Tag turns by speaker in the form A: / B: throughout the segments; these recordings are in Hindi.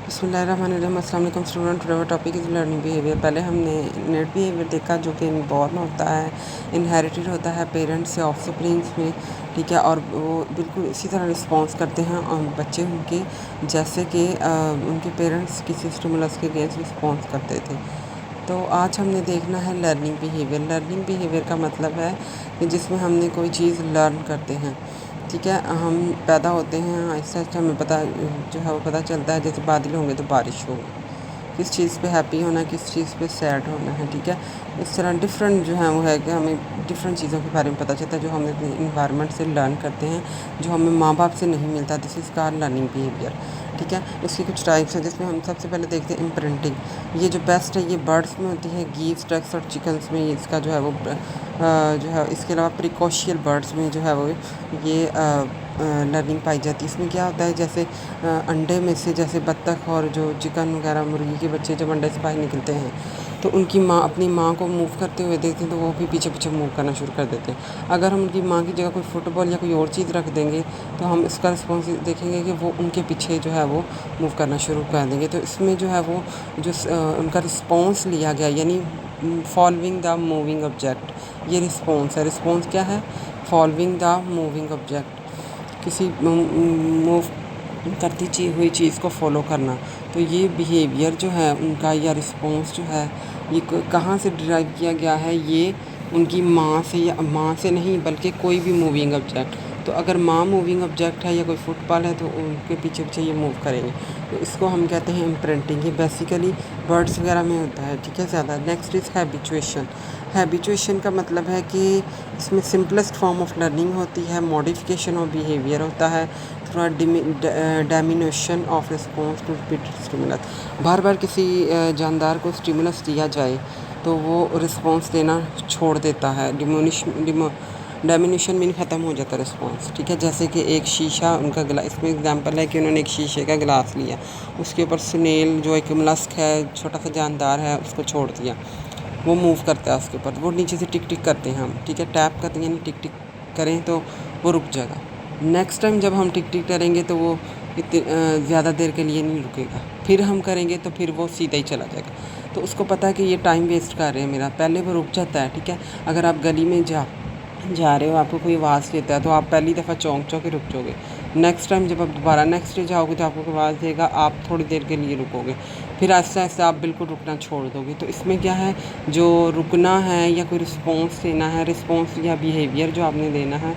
A: बिस्मिल्लाहिर्रहमानिर्रहीम। अस्सलाम वालेकुम student. Today topic is learning behaviour. पहले हमने नेट बिहेवियर देखा जो कि इनबॉर्न होता है, इनहेरिटेड होता है पेरेंट्स से ऑफस्प्रिंग्स में, ठीक है। और वो बिल्कुल इसी तरह रिस्पॉन्स करते हैं और बच्चे उनके जैसे कि उनके पेरेंट्स किसी स्टिमुलस के अगेंस्ट रिस्पॉन्स करते थे। तो आज हमने देखना है लर्निंग बिहेवियर। लर्निंग बिहेवियर का मतलब है कि जिसमें हमने कोई चीज़ लर्न करते हैं, ठीक है। हम पैदा होते हैं, आहिस्ता आहिस्ता हमें पता जो है वो पता चलता है, जैसे बादल होंगे तो बारिश होगी, किस चीज़ पे हैप्पी होना है, किस चीज़ पे सैड होना है, ठीक है। इस तरह डिफरेंट जो है वो है कि हमें डिफरेंट चीज़ों के बारे में पता चलता है जो हम अपने इन्वायरमेंट से लर्न करते हैं, जो हमें माँ बाप से नहीं मिलता। This is car learning behaviour, ठीक है। इसकी कुछ टाइप्स हैं जिसमें हम सबसे पहले देखते हैं इम्प्रिंटिंग। ये जो बेस्ट है ये बर्ड्स में होती है, गीव्स, डक्स और चिकन्स में इसका जो है वो जो है। इसके अलावा प्रिकॉशियल बर्ड्स में जो है वो ये लर्निंग पाई जाती है। इसमें क्या होता है, जैसे अंडे में से जैसे बत्तख और जो चिकन वगैरह मुर्गी के बच्चे जब अंडे से बाहर निकलते हैं तो उनकी माँ अपनी माँ को मूव करते हुए देखते हैं तो वो भी पीछे पीछे मूव करना शुरू कर देते हैं। अगर हम उनकी माँ की जगह कोई फुटबॉल या कोई और चीज़ रख देंगे तो हम इसका रिस्पॉन्स देखेंगे कि वो उनके पीछे जो है वो मूव करना शुरू कर देंगे। तो इसमें जो है वो जो उनका रिस्पॉन्स लिया गया, यानी फॉलोइंग द मूविंग ऑब्जेक्ट, ये रिस्पॉन्स है। रिस्पॉन्स क्या है? फॉलोइंग द मूविंग ऑब्जेक्ट, किसी मूव करती हुई चीज़ को फॉलो करना। तो ये बिहेवियर जो है उनका या रिस्पॉन्स जो है ये कहाँ से डिराइव किया गया है? ये उनकी माँ से, या माँ से नहीं बल्कि कोई भी मूविंग ऑब्जेक्ट। तो अगर माँ मूविंग ऑब्जेक्ट है या कोई फुटबॉल है तो उनके पीछे पीछे ये मूव करेंगे। तो इसको हम कहते हैं इम्प्रिंटिंग। ये बेसिकली बर्ड्स वगैरह में होता है, ठीक है, ज़्यादा। Next is habituation. हैबिचुएशन का मतलब है कि इसमें सिंपलेस्ट फॉर्म ऑफ लर्निंग होती है, मॉडिफिकेशन ऑफ बिहेवियर होता है, थोड़ा diminution of response to repeated stimulus. बार बार किसी जानदार को स्टिमुलस दिया जाए तो वो रिस्पॉन्स देना छोड़ देता है। डेमिनेशन मीन ख़त्म हो जाता है रिस्पॉन्स, ठीक है। जैसे कि एक शीशा उनका गिलास, इसमें एग्जांपल है कि उन्होंने एक शीशे का गिलास लिया, उसके ऊपर स्नेल जो एक मलस्क है, छोटा सा जानदार है, उसको छोड़ दिया, वो मूव करता है उसके ऊपर, वो नीचे से टिक टिक करते हैं हम, ठीक है, टैप करते हैं, यानी टिक टिक करें तो वो रुक जाएगा। नेक्स्ट टाइम जब हम टिक टिक करेंगे तो वो इतनी ज़्यादा देर के लिए नहीं रुकेगा, फिर हम करेंगे तो फिर वो सीधा ही चला जाएगा। तो उसको पता है कि ये टाइम वेस्ट कर रहे हैं मेरा, पहले वो रुक जाता है, ठीक है। अगर आप गली में जा रहे हो, आपको कोई आवाज़ देता है तो आप पहली दफ़ा चौंक के रुक जाओगे। नेक्स्ट टाइम जब आप दोबारा नेक्स्ट डे जाओगे तो आपको आवाज़ देगा, आप थोड़ी देर के लिए रुकोगे, फिर आहिस्ता आहिस्ता आप बिल्कुल रुकना छोड़ दोगे। तो इसमें क्या है, जो रुकना है या कोई रिस्पॉन्स देना है, रिस्पॉन्स या बिहेवियर जो आपने देना है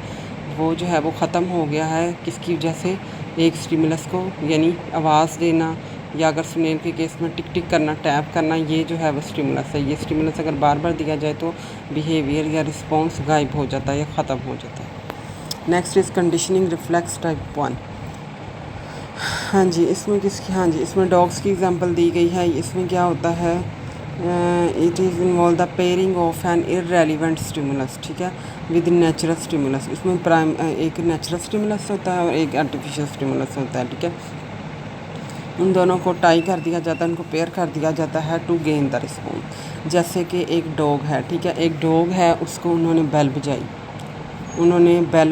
A: वो जो है वो ख़त्म हो गया है। किसकी वजह से? एक स्टिमुलस को, यानी आवाज़ देना, या अगर स्नेल के केस में टिक टिक करना, टैप करना, ये जो है वो स्टिमुलस है। ये स्टिमुलस अगर बार बार दिया जाए तो बिहेवियर या रिस्पॉन्स गायब हो जाता है या ख़त्म हो जाता है। Next is conditioning reflex type 1। हाँ जी, इसमें किसकी, हाँ जी, इसमें डॉग्स की एग्जांपल दी गई है। इसमें क्या होता है, it is involve the pairing of an irrelevant stimulus, ठीक है, विद नेचुरल स्टिमुलस। इसमें एक नेचुरल स्टिमुलस होता है और एक आर्टिफिशियल स्टिमुलस होता है, ठीक है। उन दोनों को टाई कर दिया जाता है, उनको पेयर कर दिया जाता है टू गेन द रिस्पॉन्स। जैसे कि एक डॉग है, ठीक है, एक डॉग है, उसको उन्होंने बेल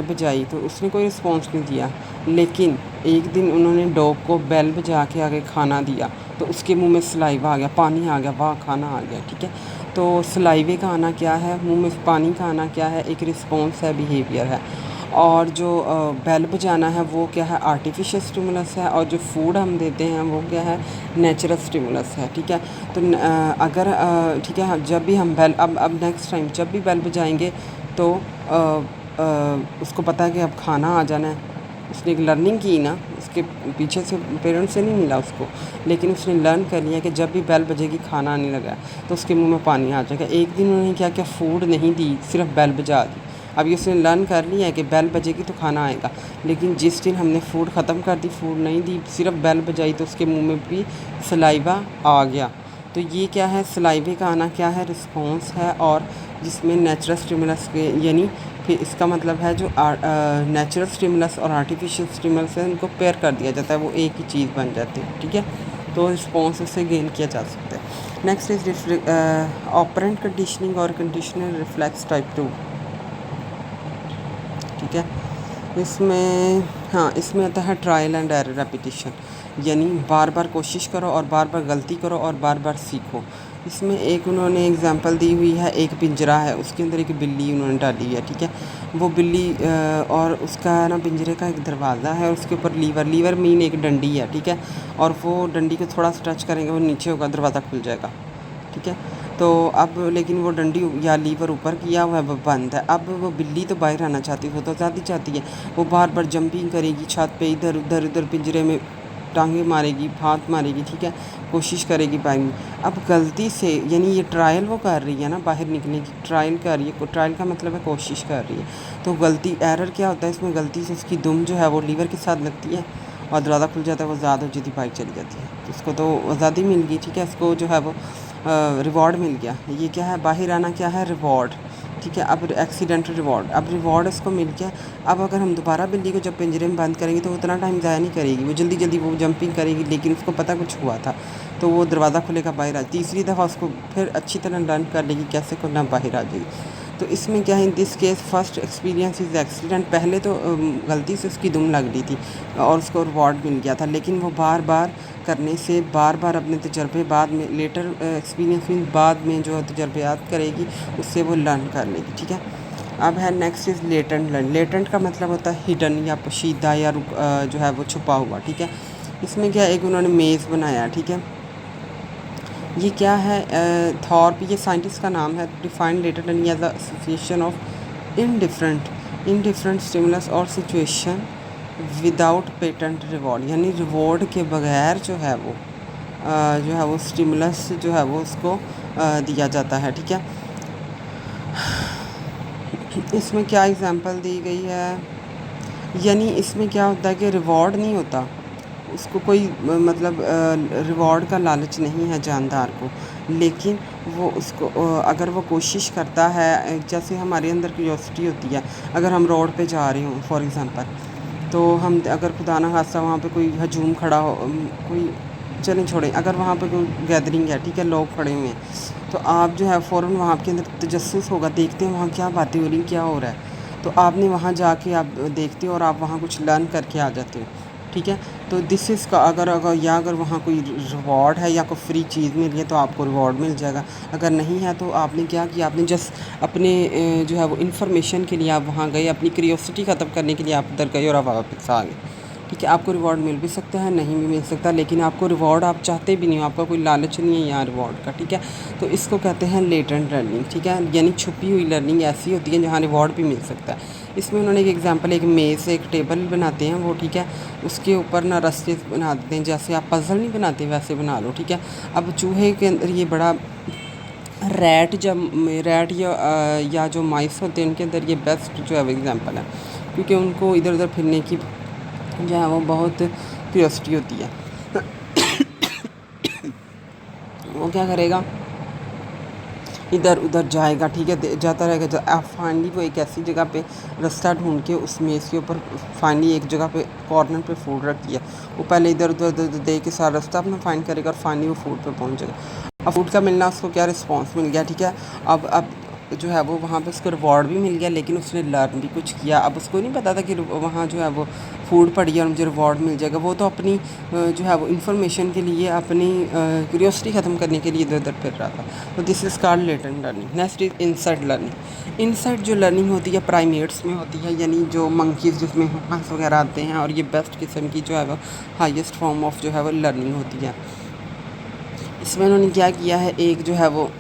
A: बजाई तो उसने कोई रिस्पॉन्स नहीं दिया, लेकिन एक दिन उन्होंने डॉग को बेल बजा के आगे खाना दिया तो उसके मुंह में सलाइवा आ गया, पानी आ गया, वाह खाना आ गया, ठीक है। तो सलाइवे का आना क्या है, मुंह में पानी का आना क्या है, एक रिस्पॉन्स है, बिहेवियर है। और जो बेल बजाना है वो क्या है, आर्टिफिशियल स्टिमुलस है। और जो फूड हम देते हैं वो क्या है, नेचुरल स्टिमुलस है, ठीक है। तो अगर ठीक है, जब भी हम बेल अब नेक्स्ट टाइम जब भी बेल बजाएंगे तो उसको पता है कि अब खाना आ जाना है। उसने एक लर्निंग की ना, उसके पीछे से पेरेंट्स से नहीं मिला उसको, लेकिन उसने लर्न कर लिया कि जब भी बेल बजेगी खाना आने लगा तो उसके मुंह में पानी आ जाएगा। एक दिन उन्होंने क्या क्या फूड नहीं दी, सिर्फ बेल बजा दी। अब ये उसने लर्न कर लिया है कि बेल बजेगी तो खाना आएगा, लेकिन जिस दिन हमने फूड ख़त्म कर दी, फूड नहीं दी, सिर्फ बेल बजाई तो उसके मुंह में भी सलाइवा आ गया। तो ये क्या है, सलाइवे का आना क्या है, रिस्पॉन्स है। और जिसमें नेचुरल स्टिमुलस के, यानी फिर इसका मतलब है जो नेचुरल स्टिमुलस और आर्टिफिशियल स्टिमुलस है उनको पेयर कर दिया जाता है, वो एक ही चीज़ बन जाती है, ठीक है। तो रिस्पॉन्स उससे गेन किया जा सकता है। नेक्स्ट इज ऑपरेंट कंडीशनिंग और कंडीशनल रिफ्लेक्स टाइप 2, ठीक है। इसमें हाँ, इसमें आता है ट्रायल एंड एरर रेपिटिशन, यानी बार बार कोशिश करो और बार बार गलती करो और बार बार सीखो। इसमें एक उन्होंने एग्जांपल दी हुई है, एक पिंजरा है, उसके अंदर एक बिल्ली उन्होंने डाली है, ठीक है। वो बिल्ली और उसका ना पिंजरे का एक दरवाज़ा है, उसके ऊपर लीवर मीन एक डंडी है, ठीक है। और वो डंडी को थोड़ा सा टच करेंगे, वो नीचे होगा, दरवाज़ा खुल जाएगा, ठीक है। तो अब लेकिन वो डंडी या लीवर ऊपर किया हुआ है, वो बंद है। अब वो बिल्ली तो बाहर आना चाहती है, वो तो ज़्यादा चाहती है, वो बार बार जंपिंग करेगी छत पे, इधर उधर इधर पिंजरे में टांगे मारेगी, हाथ मारेगी, ठीक है, कोशिश करेगी बाहर। अब गलती से, यानी ये ट्रायल वो कर रही है ना, बाहर निकलने की ट्रायल कर रही है, ट्रायल का मतलब है कोशिश कर रही है। तो गलती एरर क्या होता है इसमें, गलती से उसकी दुम जो है वो लीवर के साथ लगती है और दरवाज़ा खुल जाता है, वो ज़्यादा हो जाती, बाइक चली जाती है, तो उसको तो आज़ादी मिल गई, ठीक है, उसको जो है वो रिवॉर्ड मिल गया। ये क्या है, बाहर आना क्या है, रिवॉर्ड, ठीक है। अब एक्सीडेंटल रिवॉर्ड, अब रिवॉर्ड इसको मिल गया। अब अगर हम दोबारा बिल्ली को जब पिंजरे में बंद करेंगे तो उतना टाइम ज़ाया नहीं करेगी, वो जल्दी जल्दी वो जंपिंग करेगी, लेकिन उसको पता कुछ हुआ था, तो वो दरवाज़ा खुलेगा, बाहर आ, तीसरी दफ़ा उसको फिर अच्छी तरह लर्न कर लेगी कैसे खुलना, बाहर आ जाएगी। तो इसमें क्या है, in this case first experience is accident, पहले तो गलती से उसकी दुम लग रही थी और उसको रिवॉर्ड मिल गया था, लेकिन वो बार बार करने से, बार बार अपने तजर्बे बाद में, लेटर एक्सपीरियंस मीन बाद में जो तजर्बात करेगी, उससे वो लर्न कर लेगी, ठीक है। अब है next is latent learn. Latent का मतलब होता है हिडन या पोशीदा या जो है वो छुपा हुआ, ठीक है। इसमें क्या, एक उन्होंने मेज़ बनाया, ठीक है। ये क्या है, थॉर्प, ये साइंटिस्ट का नाम है। Defined latent learning as the association of indifferent stimulus और सिचुएशन विदाउट पेटेंट रिवॉर्ड, यानी रिवॉर्ड के बगैर जो है वो जो है वो स्टिमुलस जो है वो उसको दिया जाता है, ठीक है। इसमें क्या एग्जांपल दी गई है, यानी इसमें क्या होता है कि रिवॉर्ड नहीं होता, उसको कोई मतलब रिवॉर्ड का लालच नहीं है जानदार को, लेकिन वो उसको अगर वो कोशिश करता है, जैसे हमारे अंदर क्यूरियोसिटी होती है, अगर हम रोड पे जा रहे हों फॉर एग्ज़ाम्पल, तो हम अगर खुदा ना खास्ता वहाँ पे कोई हजूम खड़ा हो, कोई चलें छोड़ें, अगर वहाँ पे कोई गैदरिंग है, ठीक है, लोग खड़े हुए हैं, तो आप जो है फ़ौरन वहाँ के अंदर तजस्सुस होगा, देखते हैं वहाँ क्या बातें हो रही, क्या हो रहा है, तो आपने वहाँ जाके आप देखते हो और आप वहाँ कुछ लर्न करके आ जाते हो, ठीक है। तो दिस इज़ का अगर वहाँ कोई रिवॉर्ड है या कोई फ्री चीज़ मिल रही है तो आपको रिवॉर्ड मिल जाएगा, अगर नहीं है तो आपने क्या किया, आपने जस्ट अपने जो है वो इन्फॉर्मेशन के लिए आप वहाँ गए, अपनी क्यूरियोसिटी ख़त्म करने के लिए आप उधर गए और आप वापस आ गए, ठीक है। आपको रिवॉर्ड मिल भी सकता है, नहीं भी मिल सकता, लेकिन आपको रिवॉर्ड आप चाहते भी नहीं हो, आपका कोई लालच नहीं है यहाँ रिवॉर्ड का, ठीक है। तो इसको कहते हैं लेटेंट लर्निंग, ठीक है, यानी छुपी हुई लर्निंग ऐसी होती है जहाँ रिवॉर्ड भी मिल सकता है। इसमें उन्होंने एक एग्जांपल, एक मेज़ से एक टेबल बनाते हैं वो, ठीक है, उसके ऊपर ना रस्ते बना देते हैं, जैसे आप पज़ल नहीं बनाते वैसे बना लो, ठीक है। अब चूहे के अंदर ये बड़ा रैट या जो माइस होते हैं उनके अंदर ये बेस्ट जो है वो एग्जांपल है, क्योंकि उनको इधर उधर फिरने की जो है वो बहुत क्यूरियोसिटी होती है। वो क्या करेगा, इधर उधर जाएगा, ठीक है, जाता रहेगा, आप फाइनली वो एक ऐसी जगह पे रास्ता ढूंढ के उस मेज़ के ऊपर फाइनली एक जगह पे कॉर्नर पे फूड रख दिया, वो पहले इधर उधर देख के सारा रास्ता अपना फाइंड करेगा और फाइनली वो फूड पे पहुंच जाएगा। अब फूड का मिलना, उसको क्या रिस्पॉन्स मिल गया, ठीक है। अब जो है वो वहाँ पे उसको रिवॉर्ड भी मिल गया, लेकिन उसने लर्न भी कुछ किया। अब उसको नहीं पता था कि वहाँ जो है वो फूड पड़ी है और मुझे रिवॉर्ड मिल जाएगा, वो तो अपनी जो है वो इन्फॉर्मेशन के लिए, अपनी क्यूरियोसिटी ख़त्म करने के लिए इधर उधर फिर रहा था। तो this is called latent learning. Next is insight learning. Insight जो लर्निंग होती है प्राइमेट्स में होती है, यानी जो मंकीज़ जिसमें हंस वगैरह आते हैं, और ये बेस्ट किस्म की जो है वो हाईएस्ट फॉर्म ऑफ जो है वो लर्निंग होती है। इसमें उन्होंने क्या किया है, एक जो है वो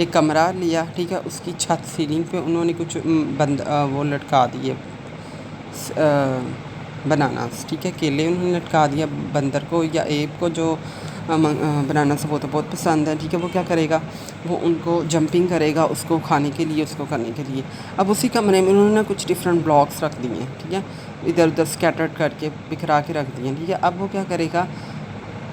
A: एक कमरा लिया, ठीक है, उसकी छत सीलिंग पे उन्होंने कुछ वो लटका दिए बनानास, ठीक है, केले उन्होंने लटका दिया बंदर को या एप को, जो बनानास वो तो बहुत पसंद है, ठीक है। वो क्या करेगा, वो उनको जंपिंग करेगा उसको खाने के लिए, उसको करने के लिए। अब उसी कमरे में उन्होंने कुछ डिफरेंट ब्लॉक्स रख दिए, ठीक है, इधर उधर स्कैटर्ड करके बिखरा के रख दिए, ठीक है। अब वो क्या करेगा,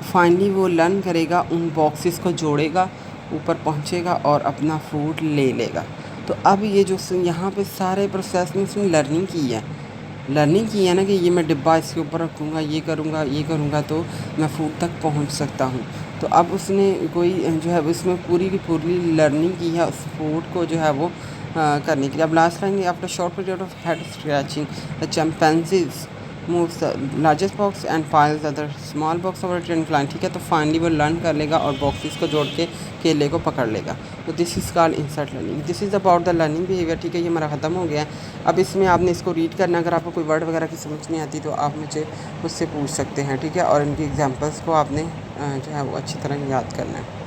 A: फाइनली वो लर्न करेगा, उन बॉक्सेस को जोड़ेगा, ऊपर पहुंचेगा और अपना फूड ले लेगा। तो अब ये जो यहाँ पे सारे प्रोसेस में उसने लर्निंग की है ना, कि ये मैं डिब्बा इसके ऊपर रखूँगा, ये करूँगा तो मैं फूड तक पहुँच सकता हूँ। तो अब उसने कोई जो है इसमें पूरी की पूरी लर्निंग की है उस फूड को जो है वो करने के लिए। अब last line, after short period of head scratching the chimpanzees moves the largest box and piles other small box over train line, ठीक है। तो फाइनली वो लर्न कर लेगा और बॉक्सेस को जोड़ के केले को पकड़ लेगा। तो this is called insert learning. This is about the learning behaviour, ठीक है। ये हमारा ख़त्म हो गया है। अब इसमें आपने इसको रीड करना, अगर आपको कोई वर्ड वगैरह की समझ नहीं आती तो आप मुझसे पूछ सकते हैं, ठीक है। और इनकी एग्जांपल्स को आपने जो है वो अच्छी तरह याद करना है।